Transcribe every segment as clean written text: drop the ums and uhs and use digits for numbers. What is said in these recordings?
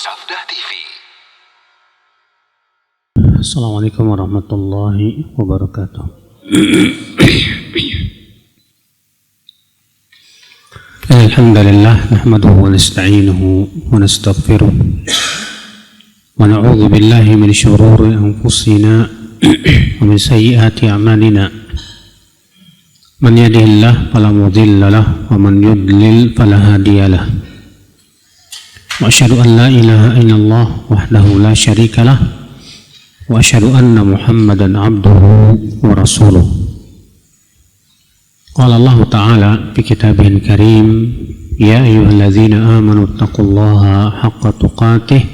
Sabda TV. Assalamualaikum warahmatullahi wabarakatuh. Alhamdulillah, nahmaduhu wa nasta'inuhu wa nastaghfiruh wa na'udzu billahi min syururi anfusina wa min sayyiati a'malina. Man yahdihillahu fala mudilla lahu wa man yudlil fala hadiya lahu. Wa asyhadu an la ilaha illallah wahdahu la syarika lah wa asyhadu anna Muhammadan abduhu wa rasuluh. Qala Allah Ta'ala fi kitabihil karim, ya ayyuhalladzina amanu taqullaha haqqa tuqatih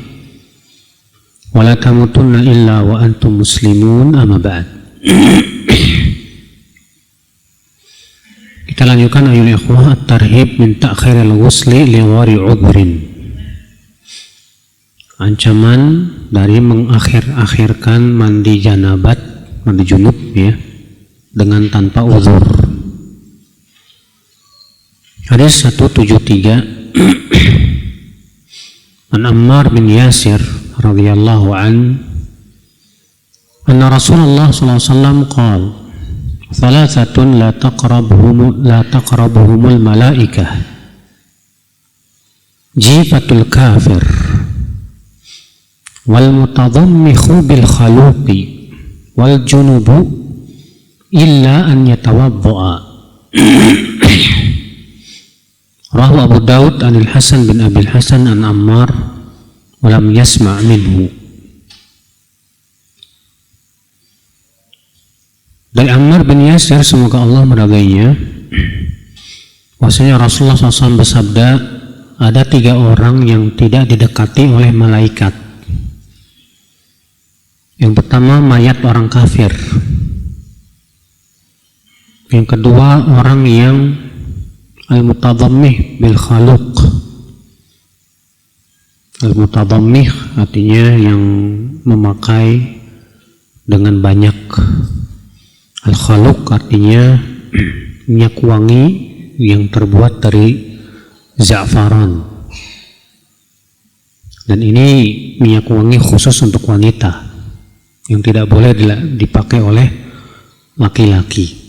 wa la tamutunna illa wa antum muslimun, amma ba'd. Kita lanjutkan ayat ikhwah at-tarhib min ta'khiril ghusli li ghari udhrin. Ancaman dari mengakhir-akhirkan mandi janabat, mandi junub ya, dengan tanpa uzur. Hadis 173 An Ammar bin Yasir radhiyallahu an anna Rasulullah sallallahu alaihi wasallam qala thalathatun la taqrabuhumul malaikah jifatul kafir wal mutadhammikhu bil khaluqi wal junubu illa an yatawadda'a. Rawahu Abu Daud anil Hasan bin Abil Hasan an Ammar wa lam yasma' minhu. Dari Ammar bin Yasir, semoga Allah meridainya, bahwasanya Rasulullah SAW bersabda, ada 3 orang yang tidak didekati oleh malaikat. Yang pertama, mayat orang kafir. Yang kedua, orang yang al-mutadhammih bil khaluq. Al-mutadhammih artinya yang memakai dengan banyak. Al-khaluq artinya minyak wangi yang terbuat dari za'faran. Dan ini minyak wangi khusus untuk wanita, yang tidak boleh dipakai oleh laki-laki.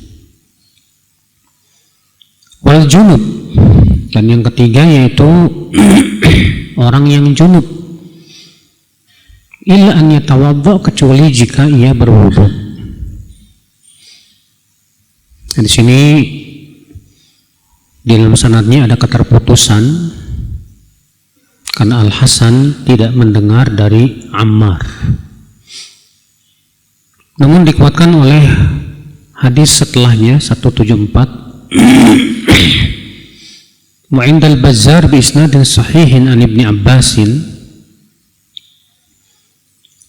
Wal junub, dan yang ketiga yaitu orang yang junub, illa an yatawadda, kecuali jika ia berwudu. Di sini di dalam sanadnya ada keterputusan karena Al Hasan tidak mendengar dari Ammar. Namun dikuatkan oleh hadis setelahnya 174 wa indal Bazzar bi isnadin sahihin an Ibni Abbasin,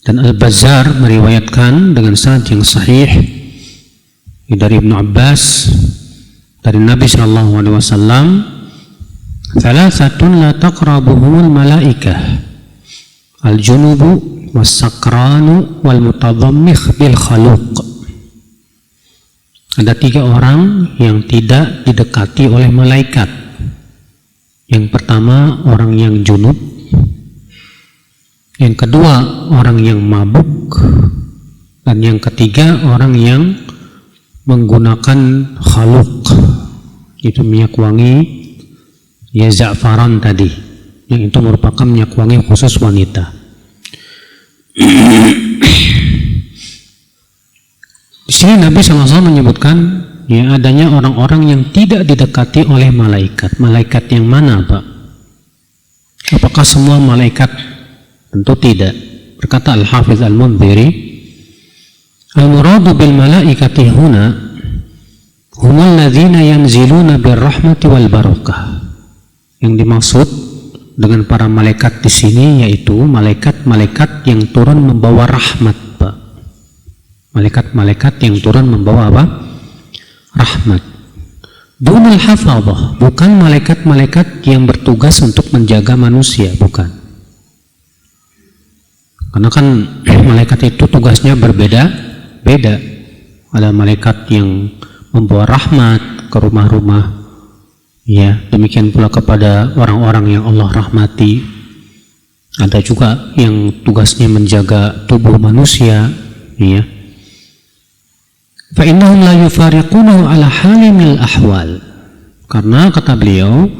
dan Al-Bazzar meriwayatkan dengan sanad yang sahih dari Ibnu Abbas dari Nabi sallallahu alaihi wasallam, thalathatun la taqrabuhumul malaikah al-junubu was-sakranu wal mutadhammikh bil khaluq. Ada 3 orang yang tidak didekati oleh malaikat. Yang pertama, orang yang junub. Yang kedua, orang yang mabuk. Dan yang ketiga, orang yang menggunakan khaluq, itu minyak wangi ya, za'faran tadi, yang itu merupakan minyak wangi khusus wanita. Di sini Nabi SAW menyebutkan ya, adanya orang-orang yang tidak didekati oleh malaikat. Malaikat yang mana, Pak? Apakah semua malaikat? Tentu tidak. Berkata Al-Hafiz Al-Mundhiri, al-muradu bil malaikati huna humul ladzina yanziluna bir rahmati wal barakah. Yang dimaksud dengan para malaikat di sini yaitu malaikat-malaikat yang turun membawa rahmat, Pak. Malaikat-malaikat yang turun membawa apa? Rahmat. Dunal hafadhah, bukan malaikat-malaikat yang bertugas untuk menjaga manusia, bukan. Karena kan malaikat itu tugasnya berbeda. Ada malaikat yang membawa rahmat ke rumah-rumah, ya, demikian pula kepada orang-orang yang Allah rahmati. Ada juga yang tugasnya menjaga tubuh manusia, ya. Fa innahum la yufariqunahu ala halimil ahwal. Karena kata beliau,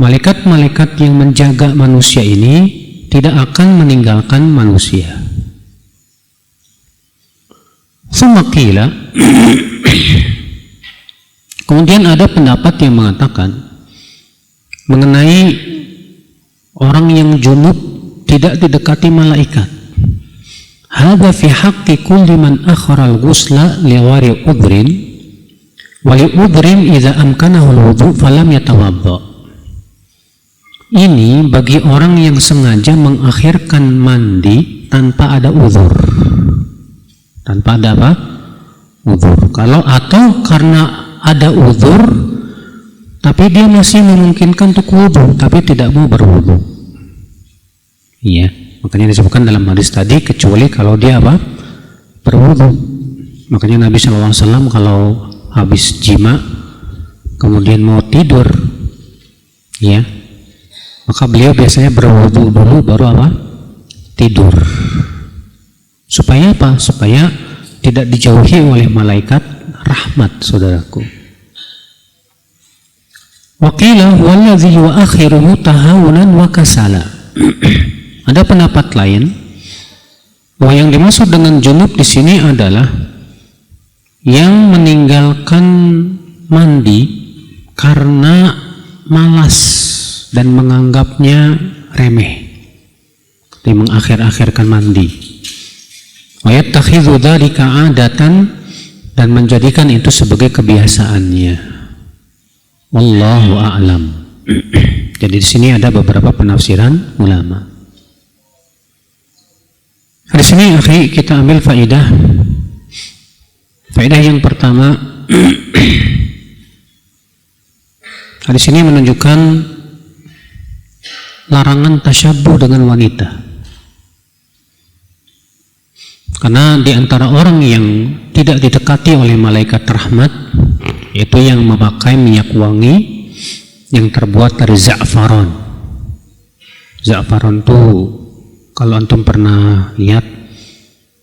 malaikat-malaikat yang menjaga manusia ini tidak akan meninggalkan manusia. Sumakila. Kemudian ada pendapat yang mengatakan mengenai orang yang junub tidak didekati malaikat. Hadza fi haqqi kulli man akhara al-ghusla li ghairi udhrin wa li udhrin idza amkanahu al-wudhu falam yatawadda. Ini bagi orang yang sengaja mengakhirkan mandi tanpa ada uzur. Tanpa ada apa? Uzur. Kalau atau karena ada uzur tapi dia masih memungkinkan untuk wudu tapi tidak mau berwudu. Iya, makanya disebutkan dalam hadis tadi kecuali kalau dia apa? Berwudu. Makanya Nabi SAW kalau habis jima kemudian mau tidur, ya, maka beliau biasanya berwudu dulu baru apa? Tidur. Supaya apa? Supaya tidak dijauhi oleh malaikat rahmat, saudaraku. Waqila wallazi yuakhiruhu tahawunan wa kasala. Ada pendapat lain bahwa yang dimaksud dengan junub di sini adalah yang meninggalkan mandi karena malas dan menganggapnya remeh, dia mengakhir-akhirkan mandi. Wa yattakhidhu dzalika 'adatan, dan menjadikan itu sebagai kebiasaannya. Wallahu a'lam. Jadi di sini ada beberapa penafsiran ulama. Di sini akhi kita ambil faedah. Faedah yang pertama, di sini menunjukkan larangan tasyabbuh dengan wanita. Karena di antara orang yang tidak didekati oleh malaikat rahmat, yaitu yang memakai minyak wangi yang terbuat dari za'faron. Za'faron itu kalau antum pernah lihat,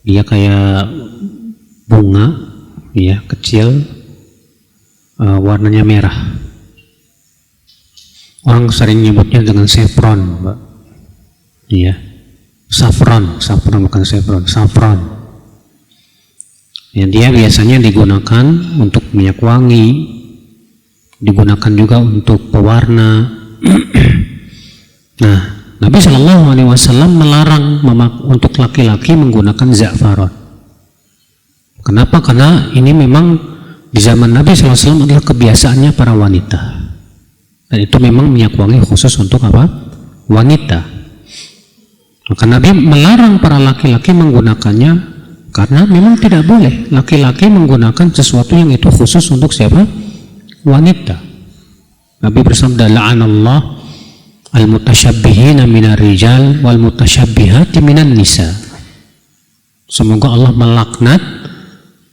dia kayak bunga, ya, kecil, warnanya merah. Orang sering nyebutnya dengan saffron, Mbak. Iya. Saffron bukan saffron, saffron. Ya, dia biasanya digunakan untuk minyak wangi, digunakan juga untuk pewarna. Nah, Nabi Shallallahu Alaihi Wasallam melarang untuk laki-laki menggunakan za'faron. Kenapa? Karena ini memang di zaman Nabi Shallallahu Alaihi Wasallam adalah kebiasaannya para wanita, dan itu memang minyak wangi khusus untuk apa? Wanita. Maka Nabi melarang para laki-laki menggunakannya karena memang tidak boleh laki-laki menggunakan sesuatu yang itu khusus untuk siapa? Wanita. Nabi bersabda, la'anallah al-mutasyabbihina minar rijal wal mutasyabbihati minan nisa. Semoga Allah melaknat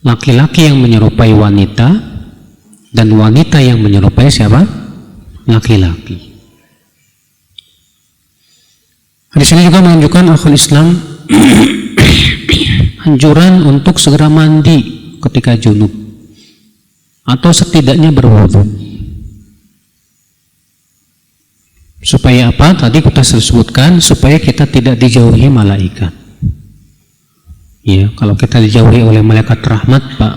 laki-laki yang menyerupai wanita dan wanita yang menyerupai siapa? Laki-laki. Di sini juga menunjukkan akhul Islam anjuran untuk segera mandi ketika junub atau setidaknya berwudu. Supaya apa? Tadi kita sebutkan supaya kita tidak dijauhi malaikat. Ya, kalau kita dijauhi oleh malaikat rahmat, Pak,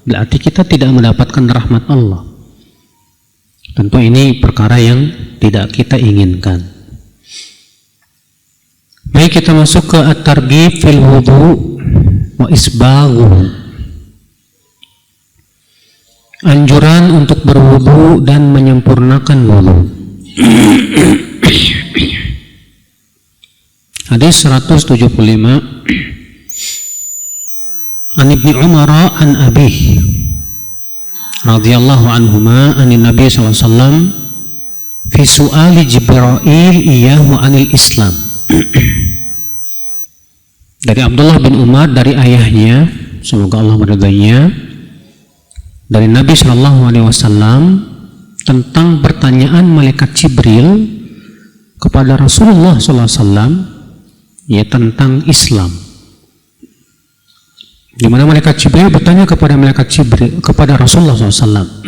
berarti kita tidak mendapatkan rahmat Allah. Tentu ini perkara yang tidak kita inginkan. Baik, kita masuk ke at-targhib fil wudu wa isbaghu. Anjuran untuk berwudu dan menyempurnakan wudu. Hadis 175 An Ibnu Umar an Abi radhiyallahu anhuma anin Nabi sallallahu alaihi wasallam fi su'ali Jibril iyyahu anil Islam. Dari Abdullah bin Umar, dari ayahnya, semoga Allah meridainya, dari Nabi Shallallahu Alaihi Wasallam tentang pertanyaan malaikat Jibril kepada Rasulullah Sallallahu Alaihi Wasallam ya tentang Islam. Di mana malaikat Jibril bertanya kepada kepada Rasulullah SAW,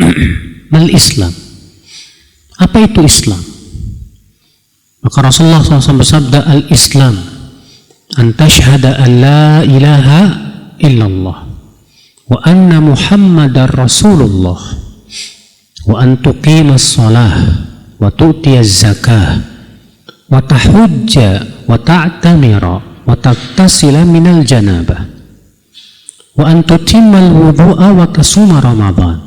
mal Islam? Apa itu Islam? Maka Rasulullah SAW bersabda, al-Islam an tashhada an la ilaha illallah wa anna Muhammadar Rasulullah wa an tuqimas salah wa tu'tiyaz zakah wa tahujja wa ta'tamira wa taktasila minal janabah wa an tutimmal wudu'a wa tasuma Ramadan.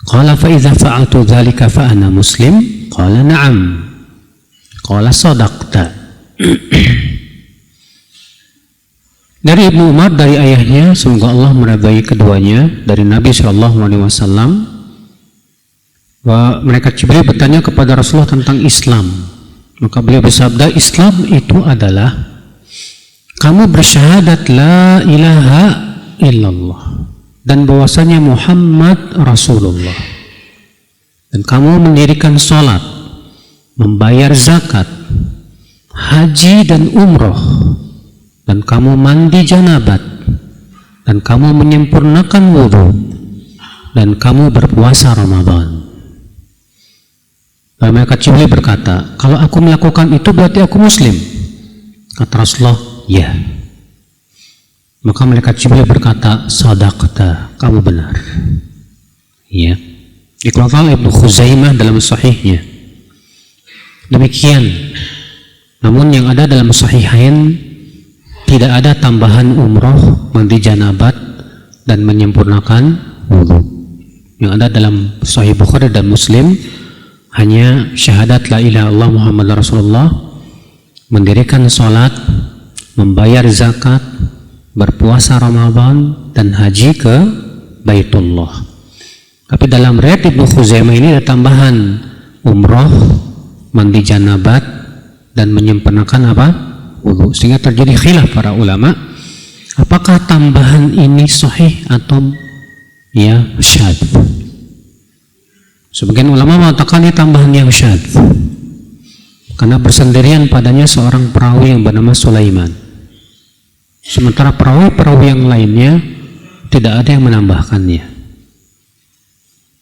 Qala fa idza fa'altu dzalika fa ana muslim? Qala na'am. Qala sadaqta. Dari Ibnu Umar, dari ayahnya, semoga Allah meridai keduanya, dari Nabi SAW, bahwa malaikat Jibril bertanya kepada Rasulullah tentang Islam. Maka beliau bersabda, Islam itu adalah kamu bersyahadat la ilaha illallah dan bahwasanya Muhammad Rasulullah, dan kamu mendirikan sholat, membayar zakat, haji dan umroh, dan kamu mandi janabat, dan kamu menyempurnakan wudhu, dan kamu berpuasa Ramadan. Lalu malaikat Jibril berkata, kalau aku melakukan itu berarti aku muslim. Kata Rasulullah, ya. Maka malaikat Jibril berkata, sadaqta, kamu benar. Ya. Dikeluarkan Ibnu Khuzaimah dalam sahihnya. Demikian. Namun yang ada dalam sahihain tidak ada tambahan umroh, mandi janabat, dan menyempurnakan wudhu. Yang ada dalam Sahih Bukhari dan Muslim hanya syahadat la ilaha illallah Muhammad Rasulullah, mendirikan sholat, membayar zakat, berpuasa Ramadan, dan haji ke Baitullah. Tapi dalam riwayat Ibnu Khuzaimah ini ada tambahan umroh, mandi janabat, dan menyempurnakan apa? Wudu. Sehingga terjadi khilaf para ulama, apakah tambahan ini sahih atau ya syadz? Sebagian ulama mengatakan ini tambahan yang syadz, karena bersendirian padanya seorang perawi yang bernama Sulaiman. Sementara perawi-perawi yang lainnya tidak ada yang menambahkannya.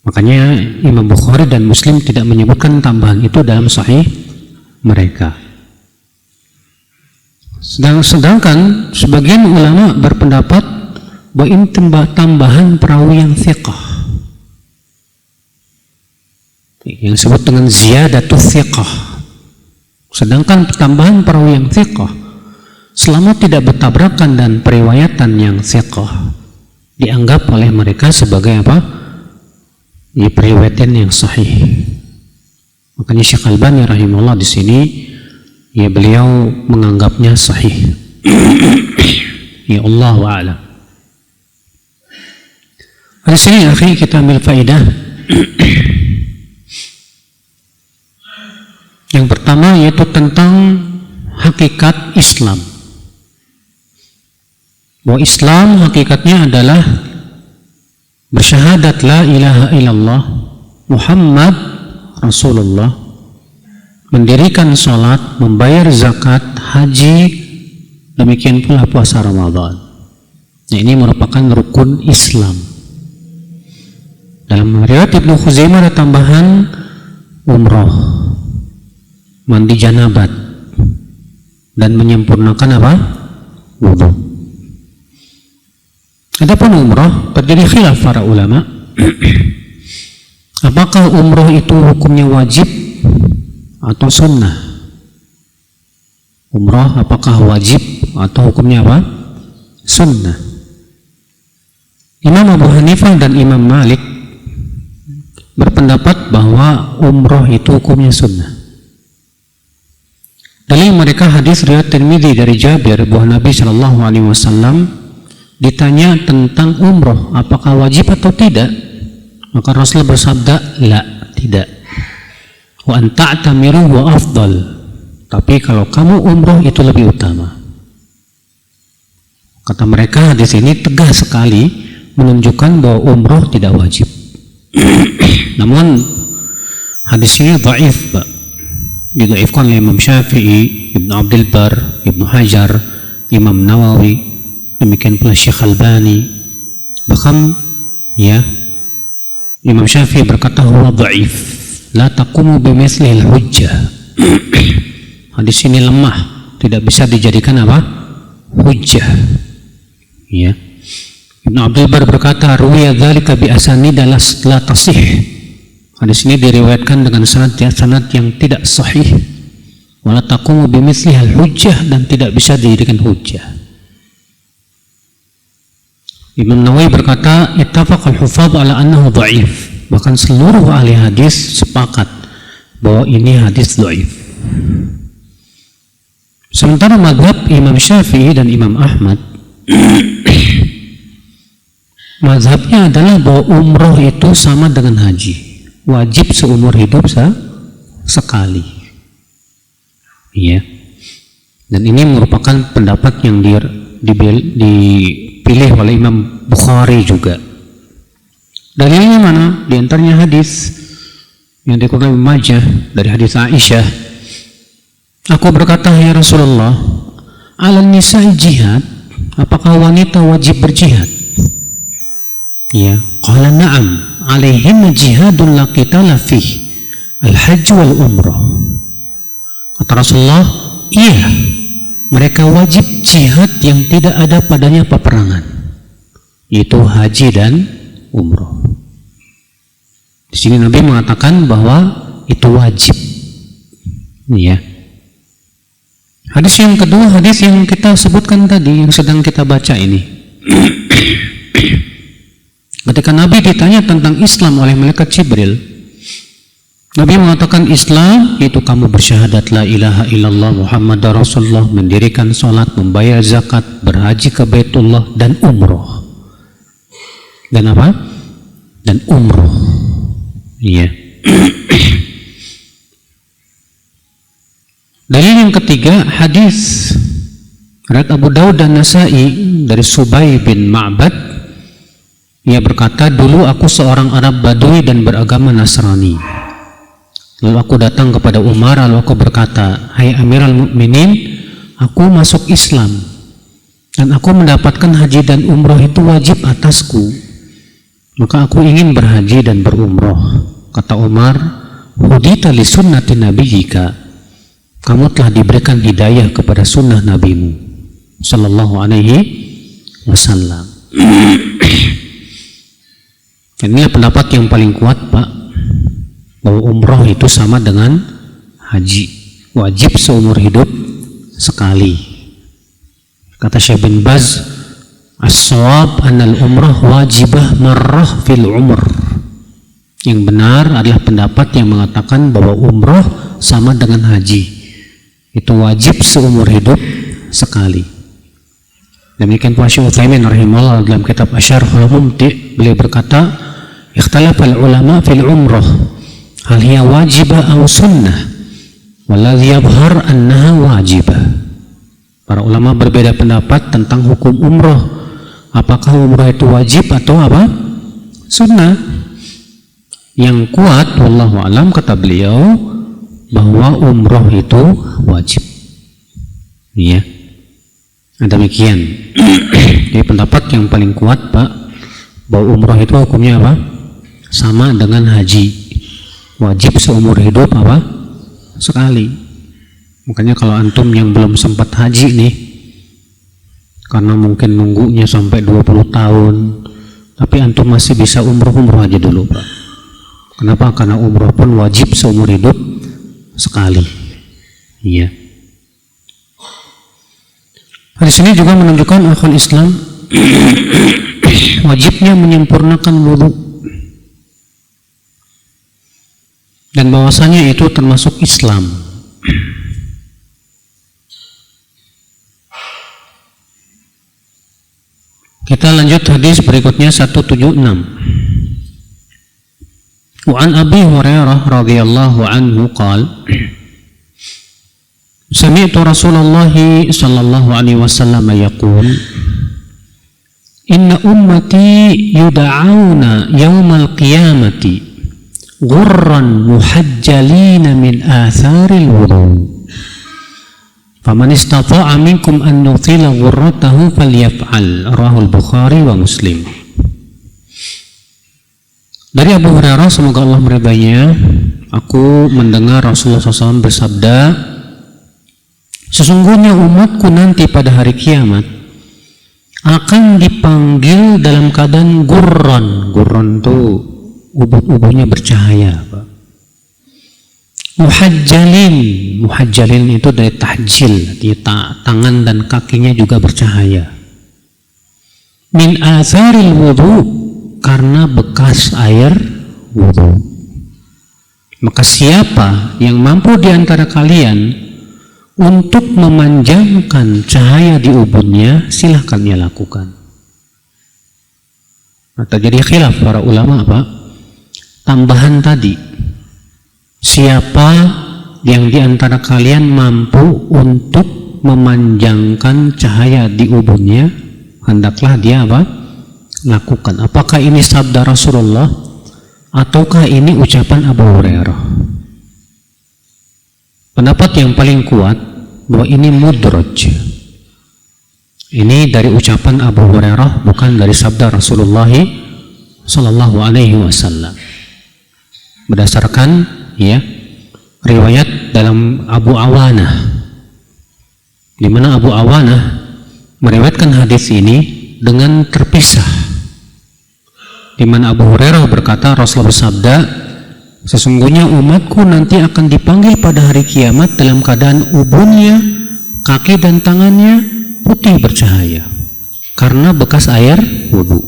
Makanya Imam Bukhari dan Muslim tidak menyebutkan tambahan itu dalam sahih mereka. Sedangkan sebagian ulama berpendapat bahwa ini tambahan perawi yang thiqah, yang disebut dengan ziyadatul thiqah. Sedangkan tambahan perawi yang thiqah, selama tidak bertabrakan dan periwayatan yang thiqah, dianggap oleh mereka sebagai apa? Ya, periwayatan yang sahih. Makanya Syekh Albani rahimahullah di sini, ya beliau menganggapnya sahih. Ya Allah wa'ala. Di sini akhi kita ambil faedah. Yang pertama yaitu tentang hakikat Islam. Bahwa Islam hakikatnya adalah bersyahadat la ilaha illallah Muhammad Rasulullah, mendirikan sholat, membayar zakat, haji, demikian pula puasa Ramadan. Nah, ini merupakan rukun Islam. Dalam riwayat Ibnu Khuzaimah ada tambahan umroh, mandi janabat, dan menyempurnakan apa? Wudu. Adapun umroh terjadi khilaf para ulama. Apakah umroh itu hukumnya wajib atau sunnah? Umroh apakah wajib atau hukumnya apa? Sunnah. Imam Abu Hanifah dan Imam Malik berpendapat bahwa umroh itu hukumnya sunnah. Dalil mereka hadis riwayat Tirmidzi dari Jabir bahwa Nabi Shallallahu Alaihi Wasallam ditanya tentang umroh apakah wajib atau tidak, maka Rasul bersabda, la, tidak. Wa an ta'tamiru wa afdal, tapi kalau kamu umroh itu lebih utama. Kata mereka di sini tegas sekali menunjukkan bahwa umroh tidak wajib. Namun hadis ini dhaif, Pak. Didhaifkan oleh Imam Syafi'i, Ibnu Abdul Bar, Ibnu Hajar, Imam Nawawi, demikian pula Syekh Albani. Bahkan ya Imam Syafi'i berkata huwa dhaif, la taqumu bimithlihi al-hujjah. Hadis ini lemah, tidak bisa dijadikan apa? Hujjah. Ya. Ibnu Abdul Bar berkata ruwiya dzalika bi asanid la tasih. Hadis ini diriwayatkan dengan sanad yang tidak sahih. Wala taqumu bimithlihi al-hujjah, dan tidak bisa dijadikan hujjah. Imam Nawawi berkata ittafaqal hufadz ala annahu dhaif. Bahkan seluruh ahli hadis sepakat bahwa ini hadis dhaif. Sementara mazhab Imam Syafi'i dan Imam Ahmad mazhabnya adalah bahwa umroh itu sama dengan haji, wajib seumur hidup sekali. Iya. Dan ini merupakan pendapat yang dipilih oleh Imam Bukhari juga. Dalilnya mana? Di antaranya hadis yang dikutip Ibnu Majah dari hadis Aisyah. Aku berkata, ya Rasulullah, ala nisa'i jihad, apakah wanita wajib berjihad? Ya, qala na'am, alaihinna jihadun la qitala fih, al-hajj wal umrah. Kata Rasulullah, iya, mereka wajib jihad yang tidak ada padanya peperangan, yaitu haji dan umrah. Di sini Nabi mengatakan bahwa itu wajib. Ya. Hadis yang kedua, hadis yang kita sebutkan tadi, yang sedang kita baca ini. Ketika Nabi ditanya tentang Islam oleh malaikat Jibril, Nabi mengatakan Islam itu kamu bersyahadat la ilaha illallah Muhammadar Rasulullah, mendirikan sholat, membayar zakat, berhaji ke Baitullah, dan umroh. Dan apa? Dan umroh. Iya. Dalil yang ketiga, hadis riwayat Abu Daud dan Nasa'i dari Subay bin Ma'bad. Ia berkata, dulu aku seorang Arab Badui dan beragama Nasrani. Lalu aku datang kepada Umar, lalu aku berkata, hai Amirul Mukminin, aku masuk Islam dan aku mendapatkan haji dan umroh itu wajib atasku. Maka aku ingin berhaji dan berumroh. Kata Umar, hudita li sunnati nabiyyika, kamu telah diberikan hidayah kepada sunnah nabimu sallallahu alaihi wasallam. Inilah pendapat yang paling kuat, Pak, bahwa umroh itu sama dengan haji, wajib seumur hidup sekali. Kata Syekh bin Baz, as-shawab annal umrah wajibah marrah fil umr. Yang benar adalah pendapat yang mengatakan bahwa umroh sama dengan haji, itu wajib seumur hidup sekali. Demikian pula Syekh Utsaimin rahimahullah dalam kitab Asy-Syarhul Mumti', beliau berkata, ikhtalafal ulama fil umrah, hal hiya wajibah aw sunnah, walladhi yadhhar annaha wajibah. Para ulama berbeda pendapat tentang hukum umrah, apakah umrah itu wajib atau apa? Sunnah. Yang kuat wallahu alam, kata beliau, bahwa umroh itu wajib. Iya. Demikian. Jadi pendapat yang paling kuat, Pak, bahwa umroh itu hukumnya apa? Sama dengan haji, wajib seumur hidup apa? Sekali. Makanya kalau antum yang belum sempat haji nih, karena mungkin nunggunya sampai 20 tahun, tapi antum masih bisa umroh aja dulu, Pak. Kenapa? Karena umroh pun wajib seumur hidup sekali. Iya. Hadis ini juga menunjukkan akhul Islam wajibnya menyempurnakan wudu, dan bahwasanya itu termasuk Islam. Kita lanjut hadis berikutnya 176. Wa an Abi Hurairah radhiyallahu anhu qala sami'tu Rasulullah sallallahu alaihi wasallam yaqul inna ummati yud'auna yaumal qiyamati ghurran muhajjalina min atharil wudu. Faman istata'a minkum an yutila ghurratahu falyaf'al. Rahul Bukhari wa Muslim. Dari Abu Hurairah, semoga Allah meridainya, aku mendengar Rasulullah SAW bersabda, sesungguhnya umatku nanti pada hari kiamat akan dipanggil dalam keadaan gurran. Gurran itu ubun-ubunnya bercahaya, Pak. Muhajjalin itu dari tahjil, tangan dan kakinya juga bercahaya. Min atharil wudu, karena bekas air wudu. Maka siapa yang mampu di antara kalian untuk memanjangkan cahaya di ubunnya, silahkan ia lakukan. Nah, terjadi khilaf para ulama, Pak. Tambahan tadi, siapa yang di antara kalian mampu untuk memanjangkan cahaya di ubunnya, hendaklah dia apa? Lakukan. Apakah ini sabda Rasulullah ataukah ini ucapan Abu Hurairah? Pendapat yang paling kuat bahwa ini mudraj. Ini dari ucapan Abu Hurairah, bukan dari sabda Rasulullah sallallahu alaihi wasallam. Berdasarkan riwayat dalam Abu Awanah, di mana Abu Awanah meriwayatkan hadis ini dengan terpisah, di mana Abu Hurairah berkata, Rasulullah bersabda, sesungguhnya umatku nanti akan dipanggil pada hari kiamat dalam keadaan ubunnya, kaki dan tangannya putih bercahaya karena bekas air wudu.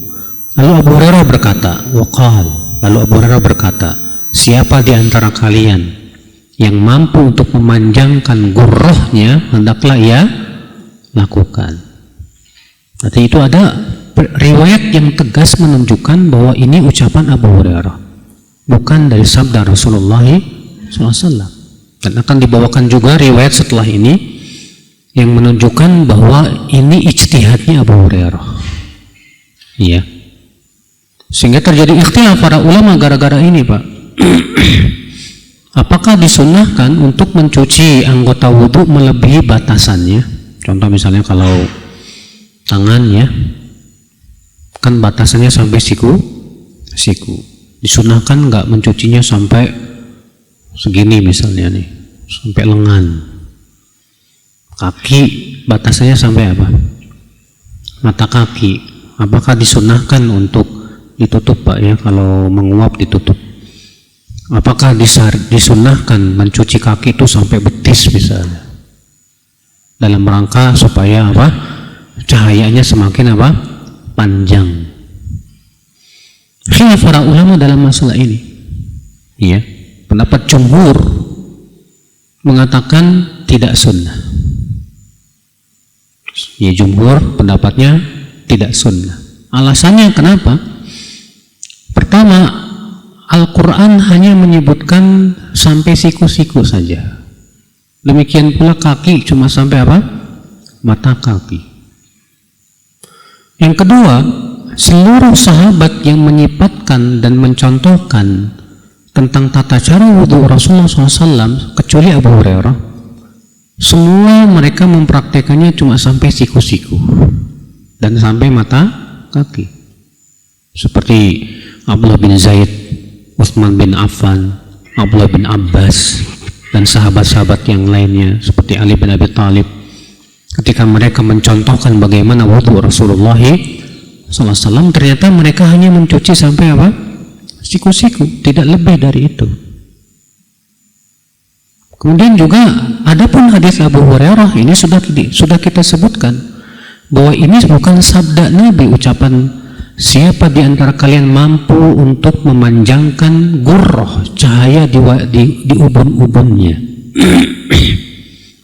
Lalu Abu Hurairah berkata, siapa di antara kalian yang mampu untuk memanjangkan gurrohnya, hendaklah ia lakukan. Artinya itu ada riwayat yang tegas menunjukkan bahwa ini ucapan Abu Hurairah, bukan dari sabda Rasulullah SAW. Dan akan dibawakan juga riwayat setelah ini yang menunjukkan bahwa ini ijtihadnya Abu Hurairah. Iya. Sehingga terjadi ikhtilaf para ulama gara-gara ini, Pak. Apakah disunnahkan untuk mencuci anggota wudhu melebihi batasannya? Contoh misalnya kalau tangannya kan batasannya sampai siku, disunnahkan nggak mencucinya sampai segini misalnya nih, sampai lengan. Kaki batasannya sampai apa? Mata kaki. Apakah disunnahkan untuk ditutup, Pak, ya? Kalau menguap ditutup. Apakah disunnahkan mencuci kaki itu sampai betis misalnya, dalam rangka supaya apa? Cahayanya semakin apa? Panjang. Khilaf para ulama dalam masalah ini. Ya, pendapat jumhur mengatakan tidak sunnah. Ya, jumhur pendapatnya tidak sunnah. Alasannya kenapa? Pertama, Al-Quran hanya menyebutkan sampai siku-siku saja. Demikian pula kaki cuma sampai apa? Mata kaki. Yang kedua, seluruh sahabat yang menyifatkan dan mencontohkan tentang tata cara wudhu Rasulullah SAW, kecuali Abu Hurairah, semua mereka mempraktekannya cuma sampai siku-siku dan sampai mata kaki. Seperti Abdullah bin Zaid, Utsman bin Affan, Abdullah bin Abbas, dan sahabat-sahabat yang lainnya seperti Ali bin Abi Thalib, ketika mereka mencontohkan bagaimana wudhu Rasulullah SAW, ternyata mereka hanya mencuci sampai apa? Siku-siku, tidak lebih dari itu. Kemudian juga adapun hadis Abu Hurairah ini sudah kita sebutkan bahwa ini bukan sabda Nabi, ucapan siapa di antara kalian mampu untuk memanjangkan gurroh, cahaya di ubun-ubunnya,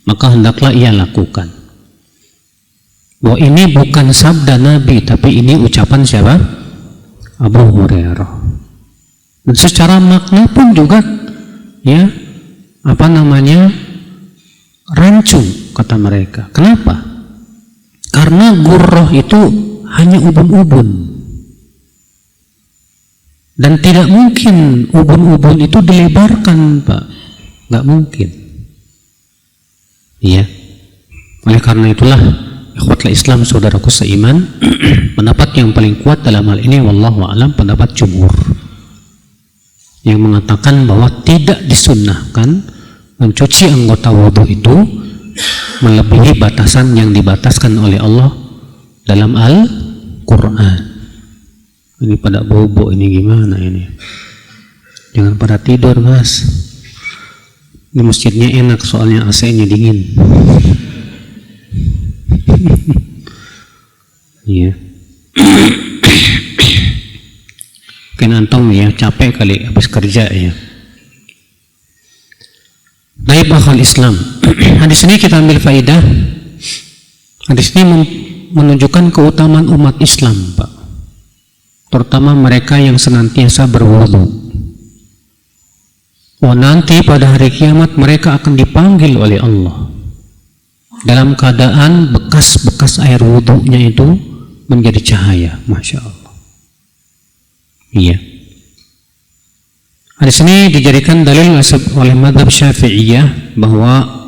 maka hendaklah ia lakukan. Bahwa ini bukan sabda Nabi, tapi ini ucapan siapa? Abu Hurairah. Dan secara makna pun juga rancu, kata mereka. Kenapa? Karena gurroh itu hanya ubun-ubun. Dan tidak mungkin ubun-ubun itu dilebarkan, Pak. Nggak mungkin. Iya. Oleh karena itulah, ikhwatul Islam, saudaraku seiman, pendapat yang paling kuat dalam hal ini, wallahu a'lam, pendapat jumhur, yang mengatakan bahwa tidak disunnahkan mencuci anggota wudhu itu melebihi batasan yang dibataskan oleh Allah dalam Al-Quran. Ini pada bobo ini gimana ini? Jangan pada tidur, Mas. Di masjidnya enak soalnya AC-nya dingin. Iya. Mungkin antum ya capek kali habis kerja ya. Baik, akhal Islam. Hadis ini kita ambil faidah. Hadis ini menunjukkan keutamaan umat Islam, Pak. Terutama mereka yang senantiasa berwudu. Oh, nanti pada hari kiamat mereka akan dipanggil oleh Allah dalam keadaan bekas-bekas air wudunya itu menjadi cahaya, Masya Allah. Iya. Hadis ini dijadikan dalil oleh mazhab Syafi'iyah bahwa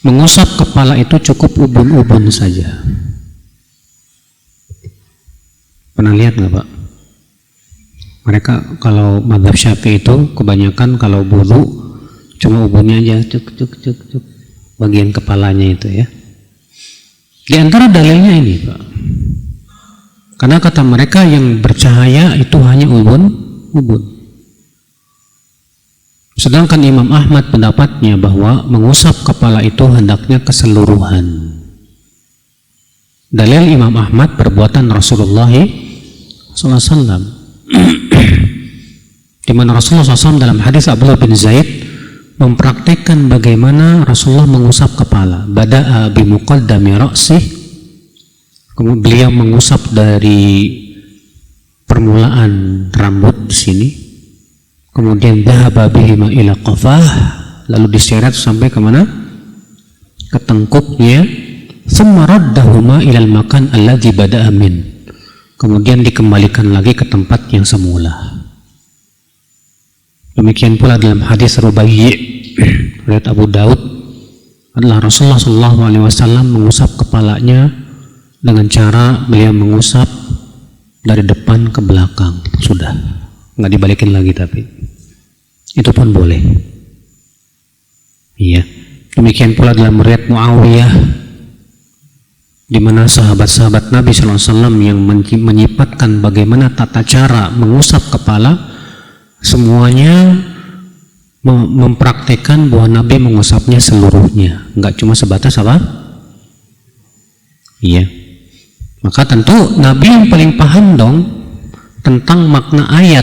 mengusap kepala itu cukup ubun-ubun saja. Pernah lihat nggak, Pak? Mereka kalau mazhab Syafi'i itu kebanyakan kalau wudu cuma ubunnya aja, cuk bagian kepalanya itu ya. Di antara dalilnya ini, Pak, karena kata mereka yang bercahaya itu hanya ubun. Sedangkan Imam Ahmad pendapatnya bahwa mengusap kepala itu hendaknya keseluruhan. Dalil Imam Ahmad perbuatan Rasulullah SAW, di mana Rasulullah SAW dalam hadis Abdullah bin Zaid mempraktikkan bagaimana Rasulullah mengusap kepala. Bada'a bimuqaddami ra'sih, kemudian beliau mengusap dari permulaan rambut sini, kemudian dhahaba bihima ila qafah, lalu diseret sampai kemana? Ke tengkuknya. Thumma raddahuma ilal makan alladhi bada'a min, kemudian dikembalikan lagi ke tempat yang semula. Demikian pula dalam hadis Rubayyi riwayat Abu Daud adalah Rasulullah SAW mengusap kepalanya dengan cara beliau mengusap dari depan ke belakang, sudah nggak dibalikin lagi, tapi itu pun boleh. Iya. Demikian pula dalam riwayat Muawiyah, di mana sahabat-sahabat Nabi SAW yang menyifatkan bagaimana tata cara mengusap kepala, semuanya mempraktekkan bahwa Nabi mengusapnya seluruhnya, nggak cuma sebatas apa? Iya. Maka tentu Nabi yang paling paham dong tentang makna ayat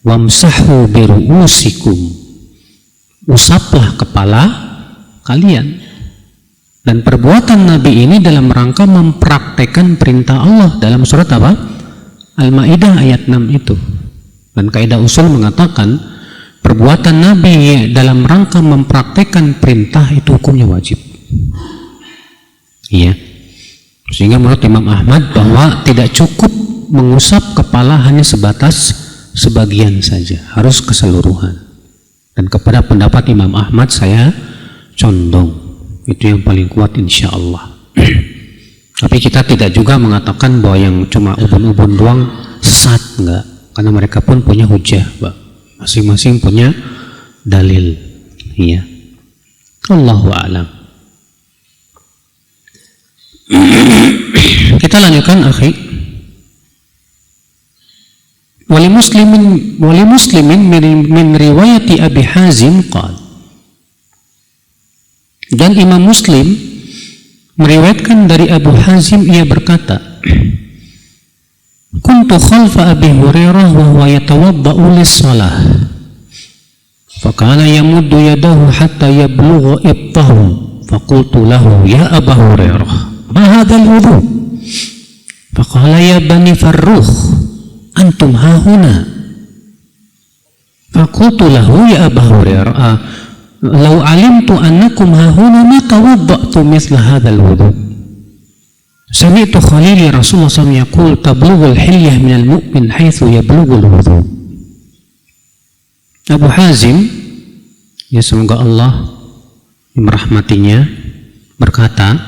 wamsahu biru'usikum, usaplah kepala kalian. Dan perbuatan Nabi ini dalam rangka mempraktekkan perintah Allah dalam surat apa? Al-Maidah ayat 6 itu. Dan kaidah usul mengatakan perbuatan Nabi dalam rangka mempraktekkan perintah itu hukumnya wajib. Iya. Sehingga menurut Imam Ahmad bahwa tidak cukup mengusap kepala hanya sebatas sebagian saja, harus keseluruhan. Dan kepada pendapat Imam Ahmad saya condong. Itu yang paling kuat insya Allah. Tapi kita tidak juga mengatakan bahwa yang cuma ubun-ubun doang sesat, enggak. Karena mereka pun punya hujah, Pak. Masing-masing punya dalil. Iya. Allahu a'lam. Kita lanjutkan, akhi. Wali muslimin min riwayati Abi Hazim qala, dan Imam Muslim meriwayatkan dari Abu Hazim, ia berkata, kuntu khalfa Abi Hurairah wa huwa yatawadda'u lis-shalah, fakana yamuddu yadahu hatta yablugha ibtahu, faqultu lahu ya Aba Hurairah ma hadzal wudu, faqala ya bani Farrukh antum hahuna, faqultu lahu ya Aba Hurairah lau alimtu annakum hahuna ma tawadda'tu misla hadzal wudu. Sami'tu khalili Rasulullah SAW yaqul tablughul hilyah minal mu'min haitsu yablughul wudhu. Abu Hazim, ya semoga Allah merahmatinya, berkata,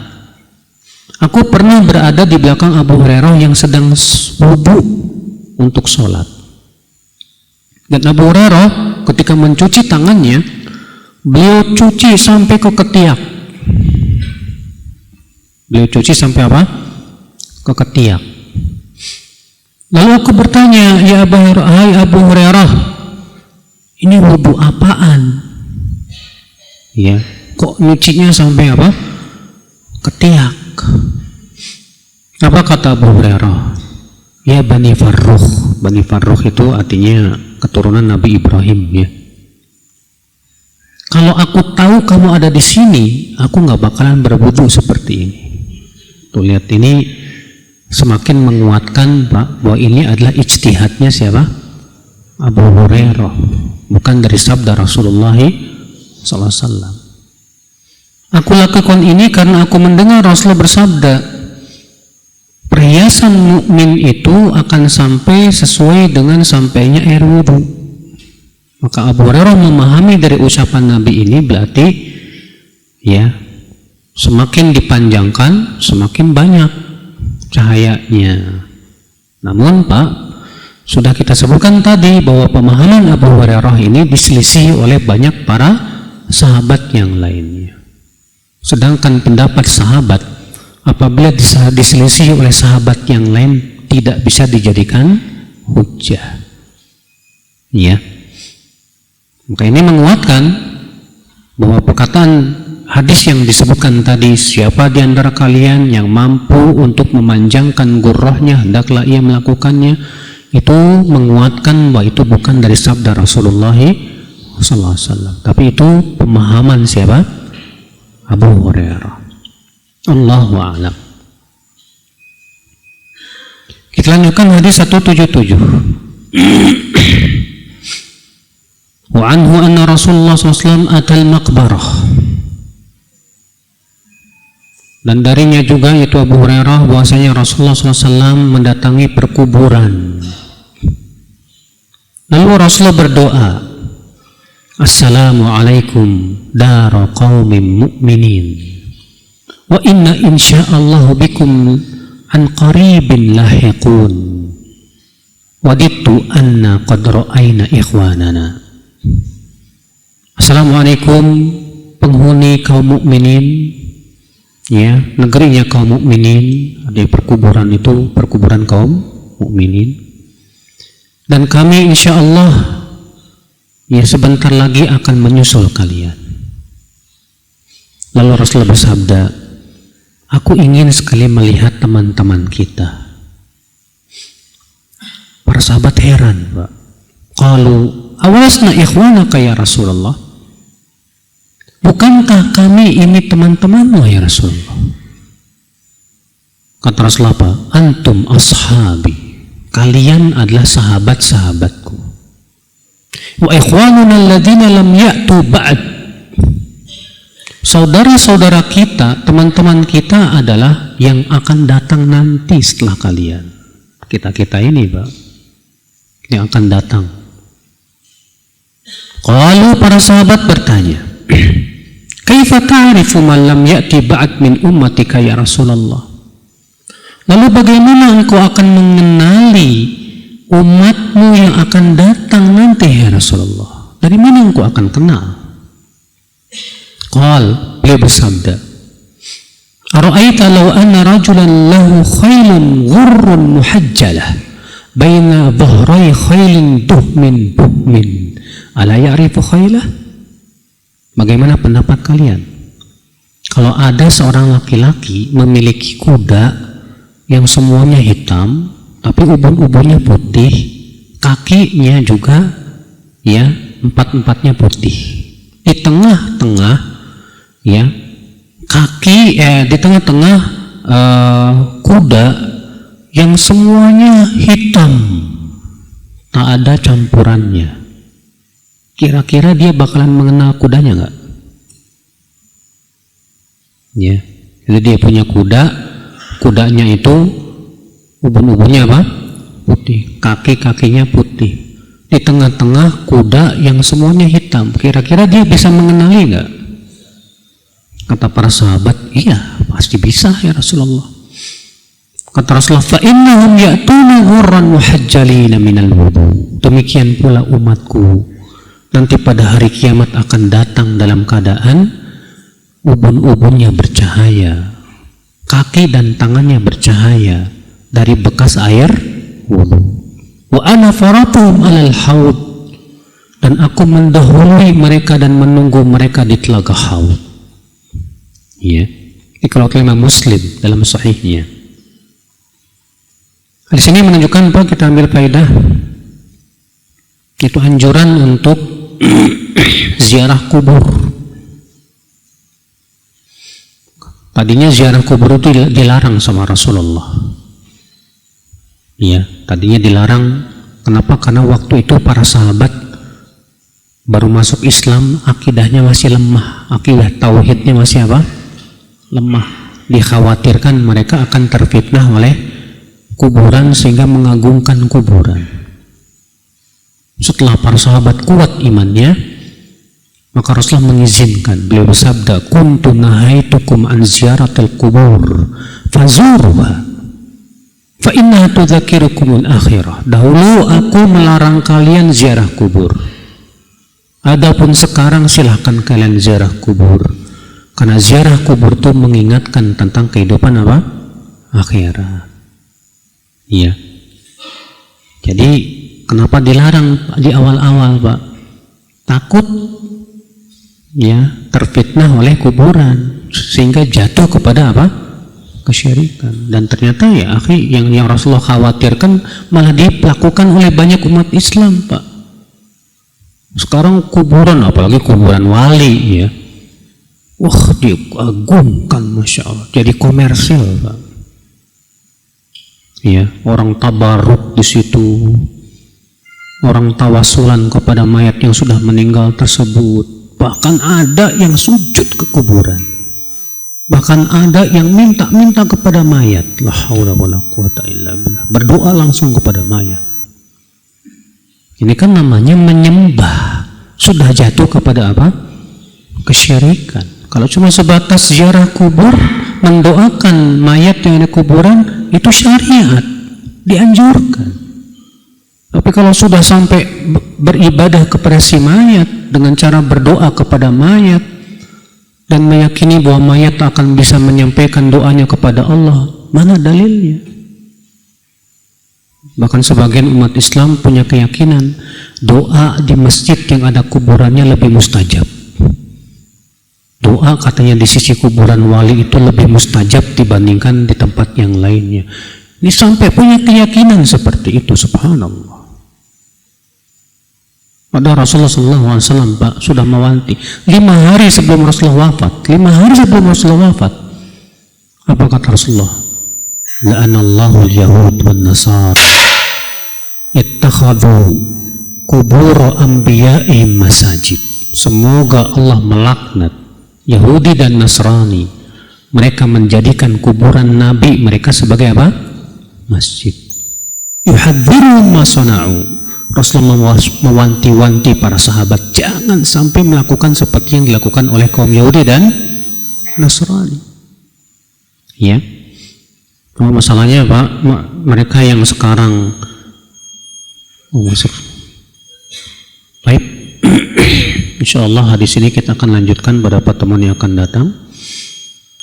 aku pernah berada di belakang Abu Hurairah yang sedang wudhu untuk sholat. Dan Abu Hurairah ketika mencuci tangannya, beliau cuci sampai ke ketiak. Beliau cuci sampai apa? Ke ketiak. Lalu aku bertanya, ya Abu Hurairah, ini wudhu apaan? Ya, kok nyucinya sampai apa? Ketiak. Apa kata Abu Hurairah? Ya Bani Farrukh. Bani Farrukh itu artinya keturunan Nabi Ibrahim, ya. Kalau aku tahu kamu ada di sini, aku nggak bakalan berwudu seperti ini. Tuh lihat, ini semakin menguatkan bahwa ini adalah ijtihadnya siapa? Abu Hurairah, bukan dari sabda Rasulullah SAW. Aku lakukan ini karena aku mendengar Rasulullah bersabda, perhiasan mukmin itu akan sampai sesuai dengan sampainya air wudhu. Maka Abu Hurairah memahami dari ucapan Nabi ini berarti, ya, semakin dipanjangkan semakin banyak cahayanya. Namun Pak, sudah kita sebutkan tadi bahwa pemahaman Abu Hurairah ini diselisih oleh banyak para sahabat yang lainnya. Sedangkan pendapat sahabat apabila diselisih oleh sahabat yang lain tidak bisa dijadikan hujjah. Ya. Maka ini menguatkan bahwa perkataan hadis yang disebutkan tadi, siapa di antara kalian yang mampu untuk memanjangkan gurrahnya, hendaklah ia melakukannya, itu menguatkan bahwa itu bukan dari sabda Rasulullah SAW, tapi itu pemahaman siapa? Abu Hurairah. Allahu a'lam. Kita lanjutkan hadis 177. Wa anhu anna Rasulullah SAW atal maqbarah. Dan darinya juga yaitu Abu Hurairah bahwasanya Rasulullah SAW mendatangi perkuburan. Lalu Rasulullah berdoa, Assalamualaikum dara qaumin mu'minin wa inna insya'allahu bikum an qaribin lahiqun wadittu anna qad ra'ayna ikhwanana. Assalamualaikum penghuni kaum mukminin, ya, negerinya kaum mukminin. Di perkuburan itu perkuburan kaum mukminin, dan kami insyaallah, ya, sebentar lagi akan menyusul kalian. Lalu Rasulullah bersabda, aku ingin sekali melihat teman-teman kita. Para sahabat heran, Pak. Qalu awasna ikhwanaka ya Rasulullah, bukankah kami ini teman-temanmu ya Rasulullah? Kata Rasulullah apa? Antum ashabi, kalian adalah sahabat-sahabatku. Wa ikhwanuna alladhina lam ya'tu ba'd, saudara-saudara kita, teman-teman kita adalah yang akan datang nanti setelah kalian. Kita ini, Pak, yang akan datang. Qalu, para sahabat bertanya, kaifa ta'rifu man lam ya'ti ba'd min ummatika ya Rasulullah? Lalu bagaimana engkau akan mengenali umatmu yang akan datang nanti ya Rasulullah? Dari mana engkau akan kenal? Qal, beliau bersabda, ara'aita law anna rajulan lahu khailun ghurrun muhajjalah baina dhahrai khailin duhmin buhmin ala ya'rifu khailah? Bagaimana pendapat kalian kalau ada seorang laki-laki memiliki kuda yang semuanya hitam tapi ubun-ubunnya putih, kakinya juga, ya, empat-empatnya putih, di tengah-tengah, ya, di tengah-tengah kuda yang semuanya hitam, tak ada campurannya. Kira-kira dia bakalan mengenal kudanya nggak? Ya, jadi dia punya kuda kudanya itu ubun-ubunnya apa? Putih, kaki-kakinya putih. Di tengah-tengah kuda yang semuanya hitam. Kira-kira dia bisa mengenali nggak? Kata para sahabat, iya pasti bisa ya Rasulullah. Kata Rasulullah, fa innahum ya'tuna ghurran muhajjalina minal wudu. Demikian pula umatku nanti pada hari kiamat akan datang dalam keadaan ubun-ubunnya bercahaya, kaki dan tangannya bercahaya dari bekas air wudu. Wa ana faratuhum alal haud, dan aku mendahului mereka dan menunggu mereka di telaga haud. Ya, ini kalau kelima Muslim dalam sahihnya. Di sini menunjukkan apa? Kita ambil faedah, itu anjuran untuk ziarah kubur. Tadinya ziarah kubur itu dilarang sama Rasulullah. Ya, tadinya dilarang. Kenapa? Karena waktu itu para sahabat baru masuk Islam, akidahnya masih lemah, akidah tauhidnya masih apa? Lemah. Dikhawatirkan mereka akan terfitnah oleh kuburan sehingga mengagungkan kuburan. Setelah para sahabat kuat imannya, maka Rasulullah mengizinkan. Beliau bersabda, kuntu nahaitukum an ziyaratil kubur fazuruha fa inna tudzakirukumul akhirah. Dahulu aku melarang kalian ziarah kubur, adapun sekarang silahkan kalian ziarah kubur, karena ziarah kubur itu mengingatkan tentang kehidupan apa? Akhirat. Iya. Jadi kenapa dilarang di awal-awal, Pak? Takut ya terfitnah oleh kuburan sehingga jatuh kepada apa? Kesyirikan. Dan ternyata ya akhi, yang Rasulullah khawatirkan malah dilakukan oleh banyak umat Islam, Pak. Sekarang kuburan, apalagi kuburan wali ya, wah diagungkan, masya Allah, jadi komersil, Pak. Ya, orang tabaruk di situ, orang tawasulan kepada mayat yang sudah meninggal tersebut. Bahkan ada yang sujud ke kuburan, bahkan ada yang minta-minta kepada mayat. La haula wala quwata illa billah. Berdoa langsung kepada mayat. Ini kan namanya menyembah, sudah jatuh kepada apa? Kesyirikan. Kalau cuma sebatas ziarah kubur, mendoakan mayat yang di kuburan, itu syariat, dianjurkan. Tapi kalau sudah sampai beribadah kepada si mayat dengan cara berdoa kepada mayat dan meyakini bahwa mayat akan bisa menyampaikan doanya kepada Allah, mana dalilnya? Bahkan sebagian umat Islam punya keyakinan doa di masjid yang ada kuburannya lebih mustajab. Doa katanya di sisi kuburan wali itu lebih mustajab dibandingkan di tempat yang lainnya. Ini sampai punya keyakinan seperti itu, subhanallah. Pada Rasulullah SAW, Pak, sudah mewanti 5 hari sebelum Rasulullah wafat. 5 hari sebelum Rasulullah wafat, apa kata Rasulullah? La'anallahu al-yahud wan nasar ittakhadhu qubur anbiya'ihim masajid. Semoga Allah melaknat Yahudi dan Nasrani. Mereka menjadikan kuburan Nabi mereka sebagai apa? Masjid. Yuhadziru ma sana'u. Rasulullah mewanti-wanti para sahabat jangan sampai melakukan seperti yang dilakukan oleh kaum Yahudi dan Nasrani. Ya. Cuma masalahnya, Pak, mereka yang sekarang baik. InsyaAllah hadis ini kita akan lanjutkan pada pertemuan yang akan datang.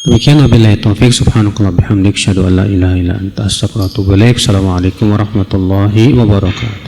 Demikian wabillahi taufiq, subhanakallah bihamdik, asyhadu an la ilaha illa anta, astaghfiruka wa atubu ilaik. Assalamualaikum warahmatullahi wabarakatuh.